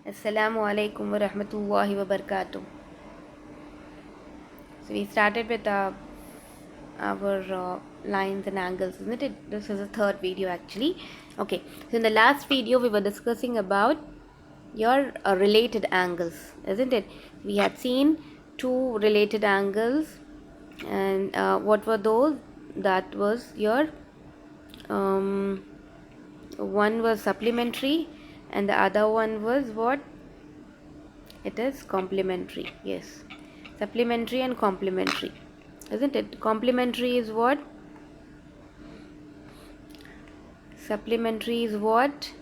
Assalamu alaikum wa rahmatullahi wa barakatuh. So we started with our lines and angles, isn't it? This is the third video actually. Okay, so in the last video we were discussing about your related angles, isn't it? We had seen two related angles, and what were those? That was your one was supplementary, and the other one was what? It is complementary. Yes, supplementary and complementary, isn't it? Complementary is what? Supplementary is what?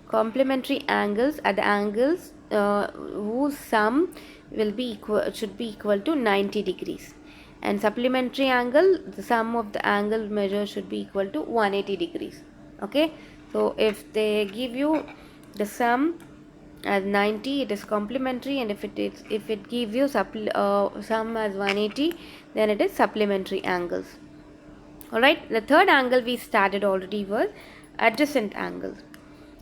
Complementary angles are the angles whose sum will be equal, should be equal to 90 degrees, and supplementary angle, the sum of the angle measure should be equal to 180 degrees. Okay, so if they give you the sum as 90, it is complementary, and if it gives you sum as 180, then it is supplementary angles. Alright, the third angle we started already was adjacent angles,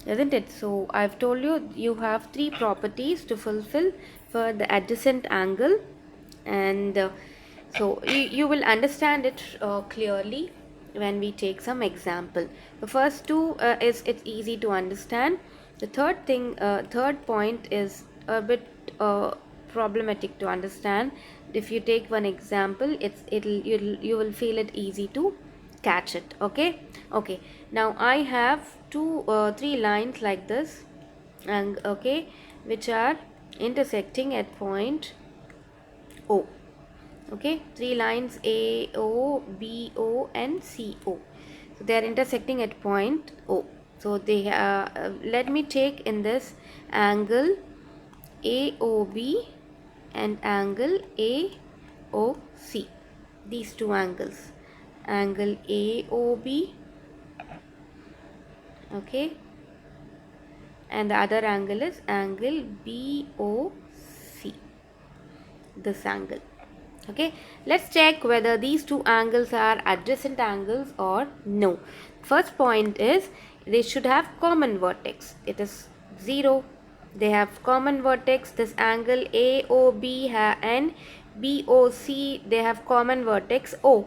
isn't it? So I've told you you have three properties to fulfill for the adjacent angle, and so you will understand it clearly when we take some example. The first two is it's easy to understand. The third point is a bit problematic to understand. If you take one example, you will feel it easy to catch it. Okay, now I have three lines like this, and okay, which are intersecting at point O. Okay, three lines A, O, B, O and C, O. So they are intersecting at point O. So they let me take in this angle AOB and angle AOC. These two angles, angle AOB, okay, and the other angle is angle BOC. This angle. Okay, let's check whether these two angles are adjacent angles or no. First point is they should have common vertex. It is 0. They have common vertex. This angle AOB and BOC, they have common vertex O.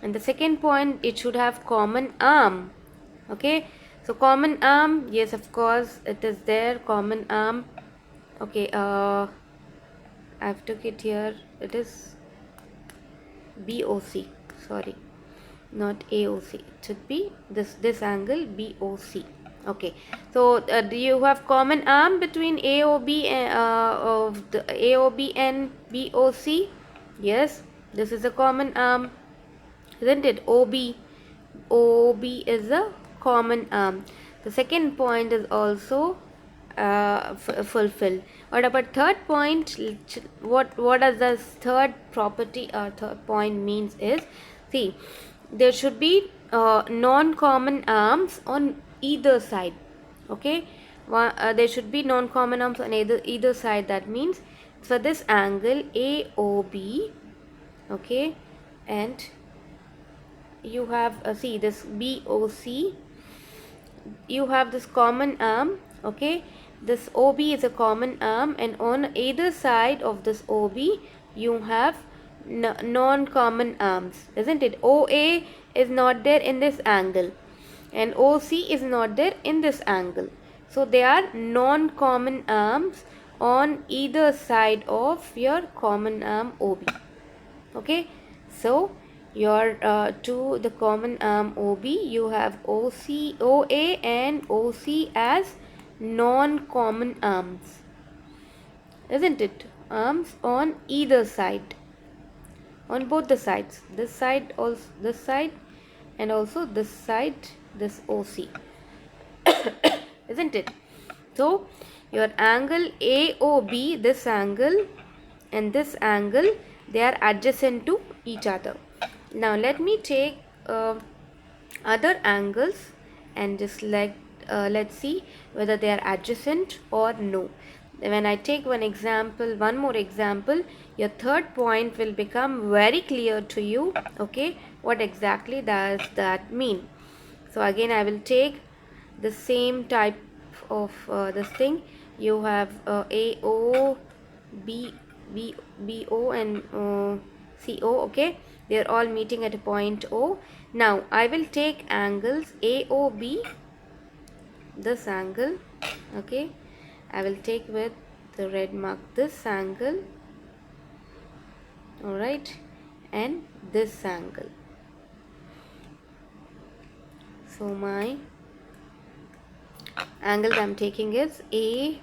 And the second point, it should have common arm. Okay, so common arm, yes, of course it is there, common arm. Okay, I've took it here. It is BOC. Sorry, not AOC. It should be this angle BOC. Okay, so do you have common arm between AOB of the AOB and BOC? Yes, this is a common arm, isn't it? OB is a common arm. The second point is also fulfilled. What about third point? What does this third property or third point means is, see, there should be non-common arms on either side. Okay, there should be non-common arms on either side. That means for this angle AOB, okay, and you have see this BOC, you have this common arm. Okay, this OB is a common arm, and on either side of this OB you have non-common arms, isn't it? OA is not there in this angle, and OC is not there in this angle. So they are non-common arms on either side of your common arm OB. Okay, so your to the common arm OB, you have OA and OC as non-common arms, isn't it? Arms on either side, on both the sides, this side, also this side, and also this side, this OC, isn't it? So your angle AOB, this angle and this angle, they are adjacent to each other. Now let me take other angles and just let's see whether they are adjacent or no. When I take one more example, your third point will become very clear to you. Okay, what exactly does that mean? So again I will take the same type this thing, you have AO, BO and CO. Okay, they are all meeting at a point O. Now I will take angles AOB, this angle. Okay, I will take with the red mark this angle, alright, and this angle. So my angle I am taking is AOB,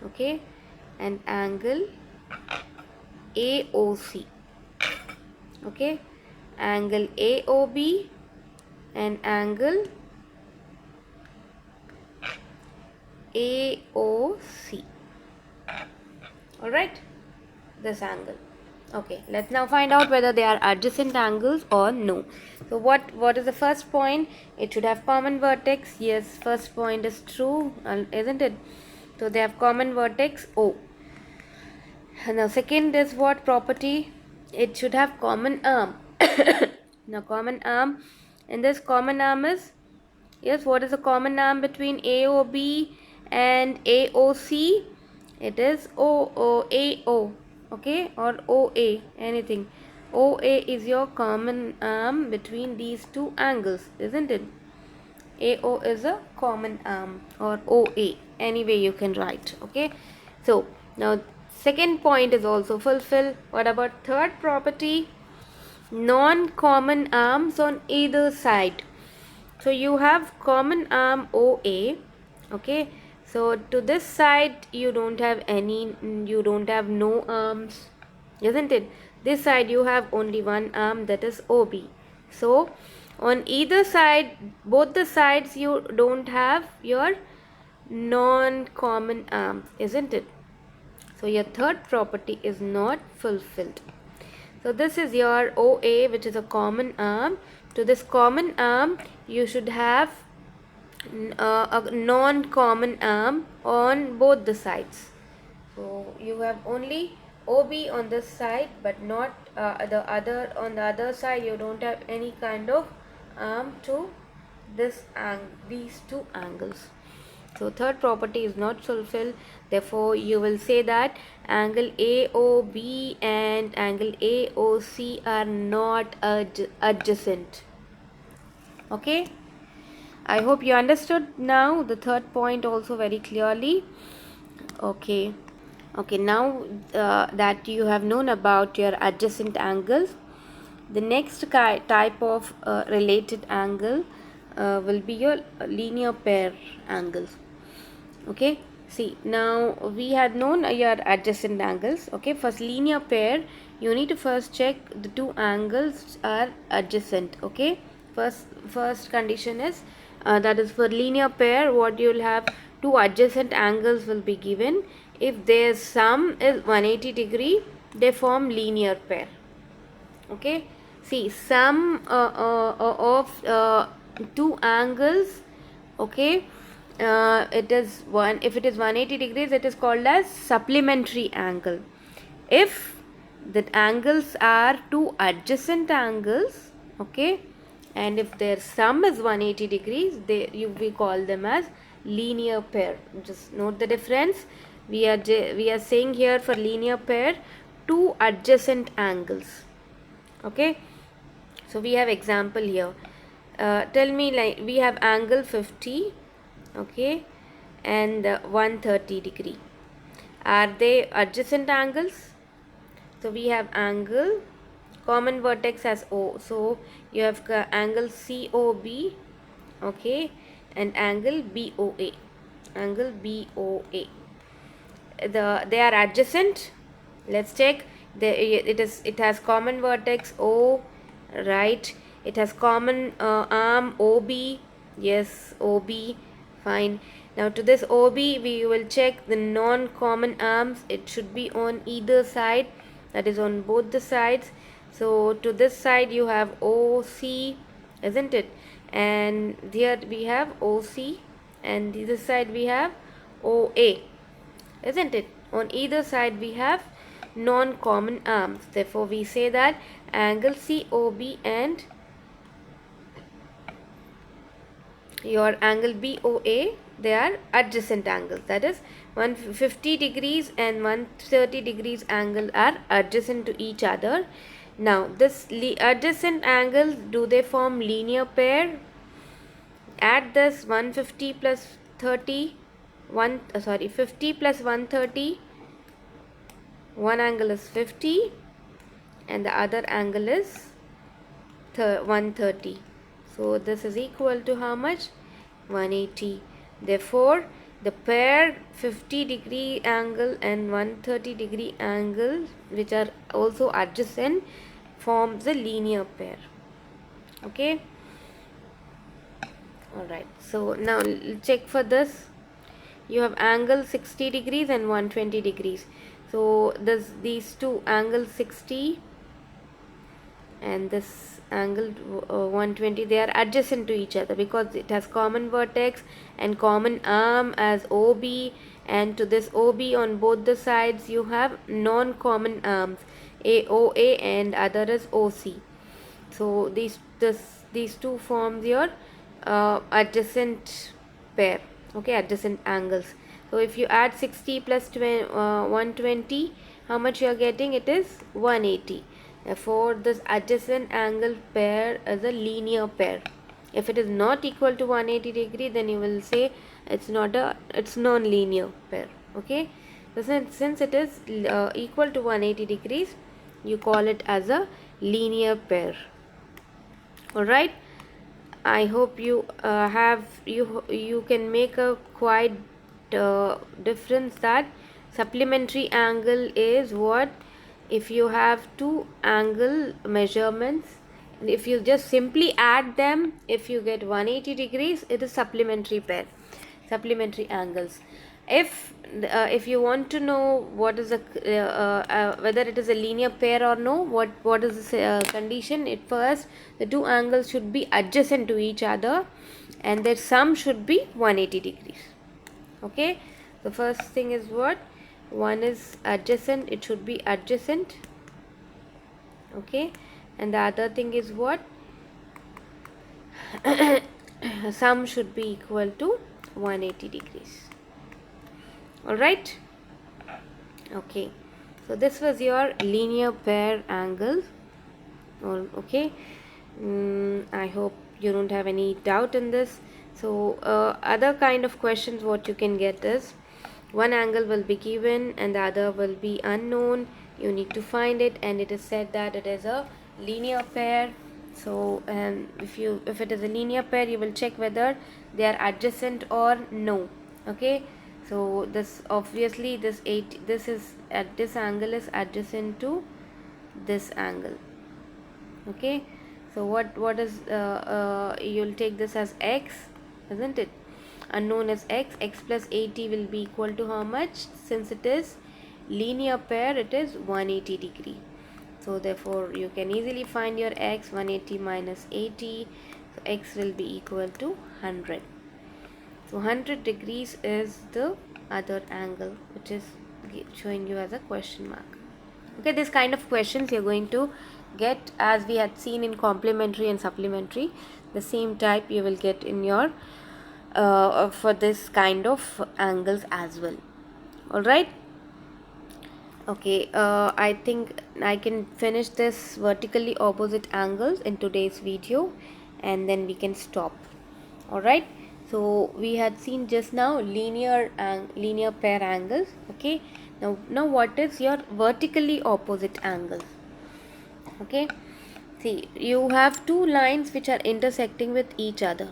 okay, and angle AOC, okay, angle AOB and angle AOC. Alright, this angle. Okay, let's now find out whether they are adjacent angles or no. So what is the first point? It should have common vertex. Yes, first point is true, isn't it? So they have common vertex O. And now second is what property? It should have common arm. Now common arm, and this common arm is, yes, what is the common arm between AOB and AOC? It is AO, okay, or OA, anything. OA is your common arm between these two angles, isn't it? AO is a common arm, or OA, any way you can write, okay. So now second point is also fulfilled. What about third property? Non-common arms on either side. So you have common arm OA, okay. So to this side you don't have no arms, isn't it? This side you have only one arm, that is OB. So on either side, both the sides, you don't have your non-common arm, isn't it? So your third property is not fulfilled. So this is your OA, which is a common arm. To this common arm you should have a non-common arm on both the sides. So you have only OB on this side, but not the other. On the other side you don't have any kind of arm to these two angles. So third property is not fulfilled. Therefore you will say that angle AOB and angle AOC are not adjacent. Okay, I hope you understood now the third point also very clearly. Okay, now that you have known about your adjacent angles, the next type of related angle will be your linear pair angles. Okay, see, now we had known your adjacent angles. Okay, first linear pair, you need to first check the two angles are adjacent. Okay, first condition is that is for linear pair, what you will have, two adjacent angles will be given. If their sum is 180 degree, they form linear pair. Okay, see, sum of two angles, okay, it is one. If it is 180 degrees, it is called as supplementary angle. If the angles are two adjacent angles, okay, and if their sum is 180 degrees, we call them as linear pair. Just note the difference. We are saying here for linear pair, two adjacent angles. Okay, so we have example here. Tell me, like, we have angle 50, okay, and 130 degree. Are they adjacent angles? So we have angle, common vertex as O. So you have angle COB, okay, and angle BOA. Angle BOA. They are adjacent. Let's check. It has common vertex O, right? It has common arm OB. Yes, OB. Fine. Now to this OB, we will check the non-common arms. It should be on either side, that is on both the sides. So to this side you have OC, isn't it? And here we have OC, and this side we have OA, isn't it? On either side we have non-common arms. Therefore we say that angle COB and your angle BOA, they are adjacent angles. That is 150 degrees and 130 degrees angle are adjacent to each other. Now this adjacent angles, do they form linear pair? Add this 150 plus 30, 50 plus 130. One angle is 50 and the other angle is 130. So this is equal to how much? 180. Therefore, the pair 50 degree angle and 130 degree angle, which are also adjacent, forms a linear pair. Okay. Alright. So now check for this. You have angle 60 degrees and 120 degrees. So these two angles 60 and this angle 120, they are adjacent to each other because it has common vertex and common arm as OB, and to this OB on both the sides you have non-common arms AOA and other is OC. So these two forms your adjacent pair. Okay, adjacent angles. So if you add 60 plus 120, how much you are getting? It is 180. Therefore, this adjacent angle pair is a linear pair. If it is not equal to 180 degree, then you will say it's non-linear pair. Okay. So since it is equal to 180 degrees, you call it as a linear pair. Alright. I hope you you can make a quite difference that supplementary angle is what? If you have two angle measurements, if you just simply add them, if you get 180 degrees, it is supplementary pair, supplementary angles. If you want to know what is whether it is a linear pair or no, what is the condition? At first, the two angles should be adjacent to each other, and their sum should be 180 degrees. Okay, the first thing is what? One is adjacent, it should be adjacent. Okay, and the other thing is what? Sum should be equal to 180 degrees. Alright. Okay, so this was your linear pair angle. Okay, I hope you don't have any doubt in this. So other kind of questions what you can get is, one angle will be given and the other will be unknown. You need to find it, and it is said that it is a linear pair. So if it is a linear pair, you will check whether they are adjacent or no. Okay, so this obviously this angle is adjacent to this angle. Okay, so what is you'll take this as x, isn't it? Unknown is x plus 80 will be equal to how much? Since it is linear pair, it is 180 degree. So therefore you can easily find your x. 180 minus 80, so x will be equal to 100. So 100 degrees is the other angle, which is showing you as a question mark. Okay, this kind of questions you're going to get, as we had seen in complementary and supplementary. The same type you will get in your for this kind of angles as well. Alright. Okay, I think I can finish this vertically opposite angles in today's video, and then we can stop. Alright, so we had seen just now linear pair angles. Okay, now what is your vertically opposite angles? Okay, see, you have two lines which are intersecting with each other.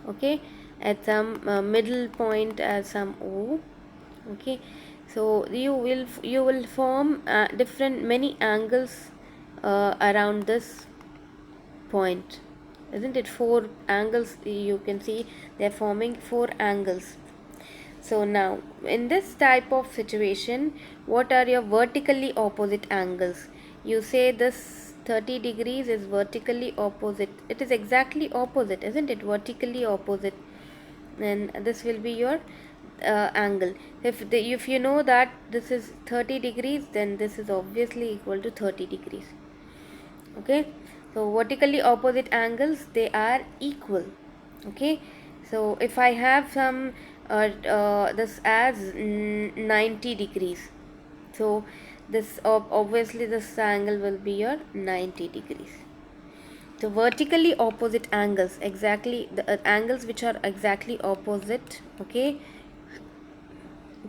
Okay, at some middle point as some O. Okay, so you will form many angles around this point, isn't it? 4 angles, you can see they're forming 4 angles. So now in this type of situation, what are your vertically opposite angles? You say this 30 degrees is vertically opposite. It is exactly opposite, isn't it? Vertically opposite. And this will be your angle. If you know that this is 30 degrees, then this is obviously equal to 30 degrees. Okay, so vertically opposite angles, they are equal. Okay, so if I have some this as 90 degrees, so this obviously this angle will be your 90 degrees. So vertically opposite angles, exactly the angles which are exactly opposite, okay,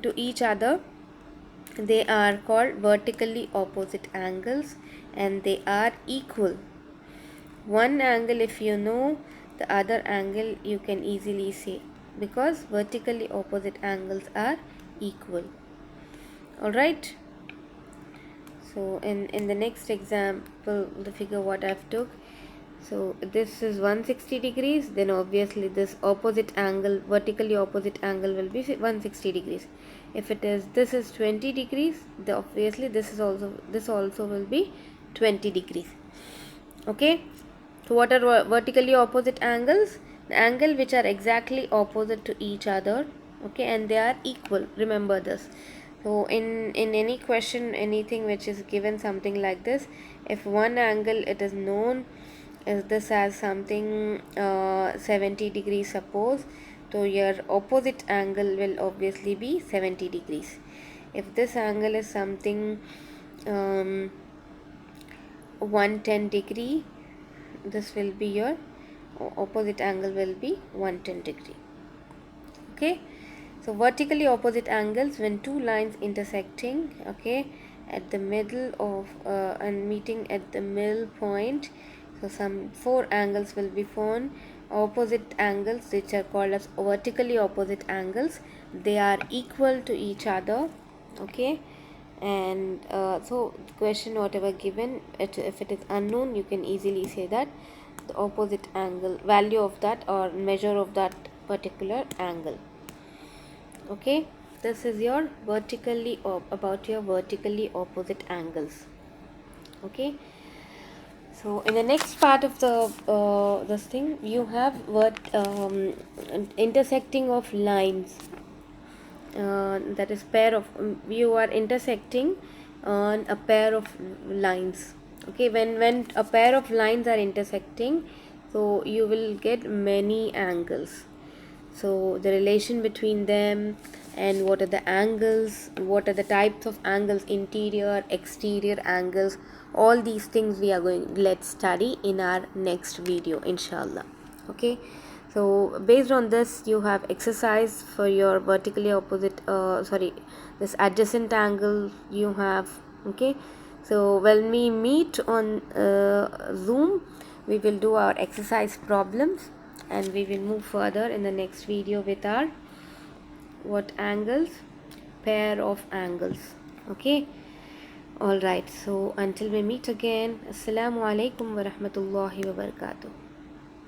to each other, they are called vertically opposite angles, and they are equal. One angle, if you know, the other angle you can easily see, because vertically opposite angles are equal. All right, so in the next example, the figure what I've took, so this is 160 degrees, then obviously this opposite angle, vertically opposite angle, will be 160 degrees. If it is, this is 20 degrees, the obviously this also will be 20 degrees. Okay, so what are vertically opposite angles? The angle which are exactly opposite to each other, okay, and they are equal. Remember this. So in any question, anything which is given something like this, if one angle it is known is this as something 70 degrees, suppose, so your opposite angle will obviously be 70 degrees. If this angle is something 110 degree, this will be your opposite angle will be 110 degree. Okay, so vertically opposite angles, when two lines intersecting, okay, at the middle of and meeting at the middle point, so some four angles will be formed. Opposite angles, which are called as vertically opposite angles, they are equal to each other. Okay, and so the question whatever given, if it is unknown, you can easily say that the opposite angle value of that, or measure of that particular angle. Okay, this is your vertically about your vertically opposite angles. Okay, so in the next part of the this thing, you have what intersecting of lines, that is pair of you are intersecting on a pair of lines. Okay, when a pair of lines are intersecting, so you will get many angles. So the relation between them, and what are the angles, what are the types of angles, interior, exterior angles, all these things we are going, let's study in our next video, inshallah. Okay, so based on this, you have exercise for your vertically opposite this adjacent angle you have. Okay, so when we meet on Zoom, we will do our exercise problems, and we will move further in the next video with our what angles, pair of angles. Okay, all right, so until we meet again, assalamu alaikum wa rahmatullahi wa barakatuh.